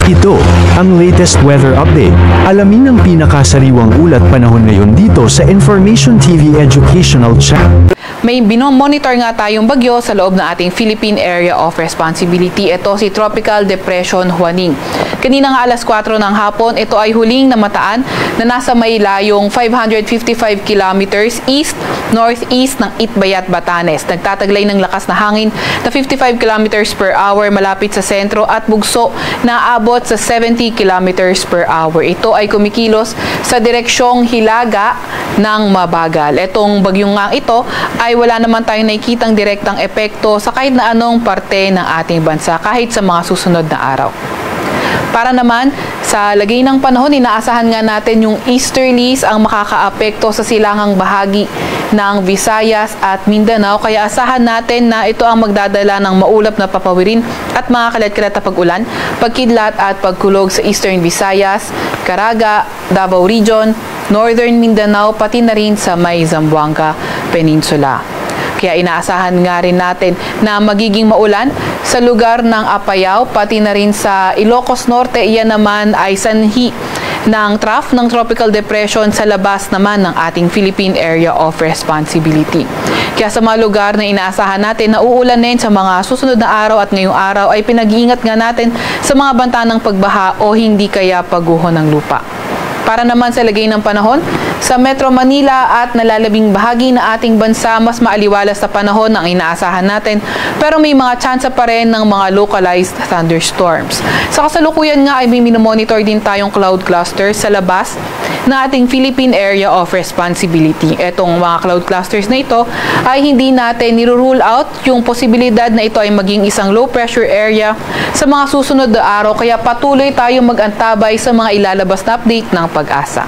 Ito ang latest weather update. Alamin ang pinakasariwang ulat panahon ngayon dito sa Information TV Educational Channel. May binomonitor nga tayong bagyo sa loob ng ating Philippine Area of Responsibility. Ito si Tropical Depression Juaning. Kanina nga alas 4 ng hapon, ito ay huling namataan na nasa may layong 555 kilometers east-northeast ng Itbayat, Batanes. Nagtataglay ng lakas na hangin na 55 kilometers per hour malapit sa sentro at bugso na aabot sa 70 kilometers per hour. Ito ay kumikilos sa direksyong hilaga ng mabagal. Itong bagyong nga ito ay wala naman tayong nakikitang direktang epekto sa kahit na anong parte ng ating bansa kahit sa mga susunod na araw. Para naman sa lagay ng panahon, inaasahan nga natin yung easterlies ang makakaapekto sa silangang bahagi ng Visayas at Mindanao. Kaya asahan natin na ito ang magdadala ng maulap na papawirin at mga kalat-kalat na pag-ulan, pagkidlat at pagkulog sa Eastern Visayas, Caraga, Davao Region, Northern Mindanao, pati na rin sa may Zamboanga Peninsula. Kaya inaasahan nga rin natin na magiging maulan sa lugar ng Apayao, pati na rin sa Ilocos Norte. Iyan naman ay sanhi ng trough ng tropical depression sa labas naman ng ating Philippine Area of Responsibility. Kaya sa mga lugar na inaasahan natin na uulanin sa mga susunod na araw at ngayong araw ay pinag-iingat nga natin sa mga banta ng pagbaha o hindi kaya pagguho ng lupa. Para naman sa lagay ng panahon, sa Metro Manila at nalalabing bahagi na ating bansa, mas maaliwalas na panahon ang inaasahan natin, pero may mga tsansa pa rin ng mga localized thunderstorms. Sa kasalukuyan nga ay may minomonitor din tayong cloud clusters sa labas na ating Philippine Area of Responsibility. Etong mga cloud clusters na ito ay hindi natin nirule out yung posibilidad na ito ay maging isang low pressure area sa mga susunod na araw, kaya patuloy tayong mag-antabay sa mga ilalabas na update ng Pag-asa.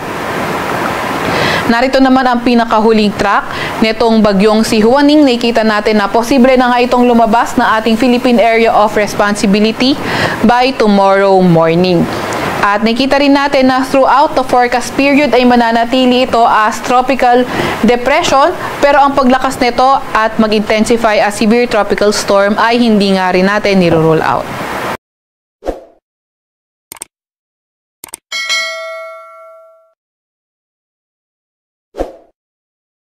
Narito naman ang pinakahuling track nitong bagyong si Juaning. Nakikita natin na posible na nga itong lumabas na ating Philippine Area of Responsibility by tomorrow morning. At nakita rin natin na throughout the forecast period ay mananatili ito as tropical depression, pero ang paglakas nito at mag-intensify as severe tropical storm ay hindi nga rin natin niro-rule out.